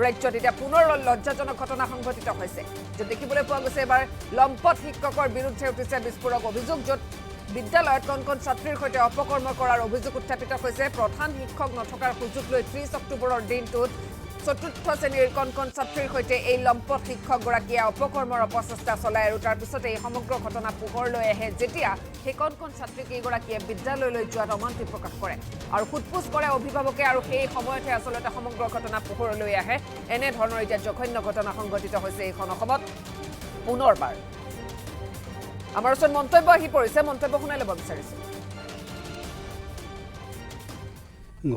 ৰাজ্যত এতিয়া পুনৰ লজ্জাজনক ঘটনা সংঘটিত হৈছে য'ত দেখিবলৈ পোৱা গৈছে এবাৰ লম্পট শিক্ষকৰ বিৰুদ্ধে উঠিছে বিস্ফোৰক অভিযোগ য'ত বিদ্যালয়ত কণ ছাত্ৰীৰ সৈতে অপকৰ্ম কৰাৰ অভিযোগ উত্থাপিত হৈছে প্ৰধান শিক্ষক নথকাৰ সুযোগ লৈ 30 অক্টোবৰৰ দিনটোত চতুৰ্থ শ্ৰেণীৰ কণ ছাত্ৰীৰ সৈতে এই লম্পট শিক্ষকগৰাকীয়ে অপকৰ্মৰ অপচেষ্টা চলায় আৰু তাৰ পিছত এই সমগ্ৰ ঘটনা পোহৰলৈ আহে যেতিয়া সেই কণ ছাত্ৰীকেইগৰাকীয়ে বিদ্যালয়লৈ যোৱাত অমান্তি প্ৰকাশ কৰে আৰু সোধপোছ কৰে অভিভাৱকে আৰু সেই সময়তে আচলতে সমগ্ৰ ঘটনা পোহৰলৈ আহে এনেধৰণৰ এতিয়া জঘন্য ঘটনা সংঘটিত হৈছে এইখন অসমত পুনৰবাৰ আমাৰ ওচৰত মন্তব্য আহি পৰিছে মন্তব্য শুনাই ল'ব বিচাৰিছো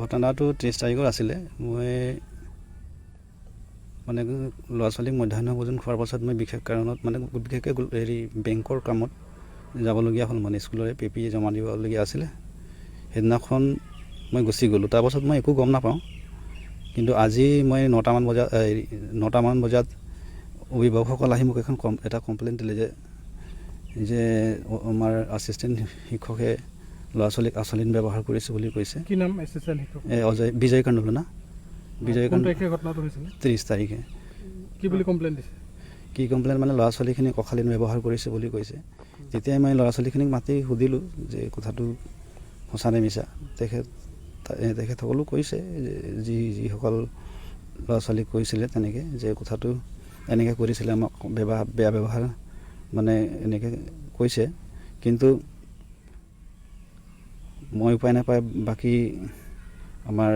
ঘটনাটো 30 তাৰিখৰ আছিলে মই মানে ল'ৰা ছোৱালীক মধ্যাহ্ন ভোজন খোৱাৰ পাছত মই বিশেষ কাৰণত মানে বিশেষকৈ হেৰি বেংকৰ কামত যাবলগীয়া হ'ল মানে স্কুলৰে পেপি জমা দিবলগীয়া আছিলে সেইদিনাখন মই গুচি গ'লোঁ তাৰপাছত মই একো গম নাপাওঁ কিন্তু আজি মই 9টা মান বজাত অভিভাৱকসকল আহি মোক এখন এটা কমপ্লেইন দিলে যে আমাৰ আছিষ্টেণ্ট শিক্ষকে ল'ৰা ছোৱালীক আচলিন ব্যৱহাৰ কৰিছে বুলি কৈছে কি নাম এছিষ্টেণ্ট শিক্ষক বিজয় কাণ্ডুলো না বিজয় কোন তাৰিখে ঘটনাটো হৈছিল 30 তাৰিখে কি বুলি কমপ্লেইন দিছে কি কমপ্লেইন মানে ল'ৰা ছোৱালীখিনিক অশালীন ব্যৱহাৰ কৰিছে বুলি কৈছে তেতিয়াই মই ল'ৰা ছোৱালীখিনিক মাতি সুধিলোঁ যে কথাটো সঁচা নে মিছা তেখেতসকলো কৈছে যে যিসকল ল'ৰা ছোৱালীক কৈছিলে তেনেকৈ যে কথাটো এনেকৈ কৰিছিলে আমাক বেয়া ব্যৱহাৰ মানে এনেকৈ কৈছে কিন্তু মই উপায় নাপায় বাকী আমাৰ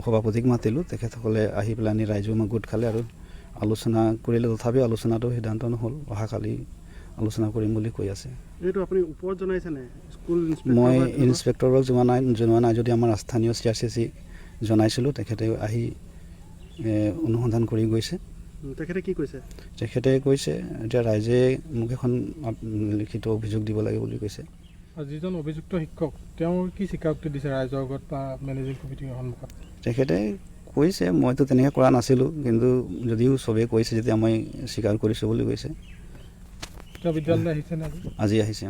সভাপতিক মাতিলোঁ তেখেতসকলে আহি পেলাই ৰাইজে আমাক গোট খালে আৰু আলোচনা কৰিলে তথাপিও আলোচনাটো সিদ্ধান্ত নহ'ল অহাকালি আলোচনা কৰিম বুলি কৈ আছে এইটো আপুনি ওপৰত জনাইছেনে স্কুল মই ইনস্পেক্টৰক জনোৱা নাই যদি আমাৰ স্থানীয় CRCC জনাইছিলোঁ তেখেতে আহি অনুসন্ধান কৰি গৈছে তেখেতে কি কৈছে তেখেতে কৈছে এতিয়া ৰাইজে মোক এখন লিখিত অভিযোগ দিব লাগে বুলি কৈছে যিজন অভিযুক্ত শিক্ষক তেওঁৰ কি স্বীকাৰোক্তি দিছে ৰাইজৰ আগত বা মেনেজিং কমিটিৰ সন্মুখত তেখেতে কৈছে মইতো তেনেকৈ কৰা নাছিলোঁ কিন্তু যদিও চবেই কৈছে যেতিয়া মই স্বীকাৰ কৰিছোঁ বুলি কৈছে বিদ্যালয়লৈ আহিছে নে আজি আহিছে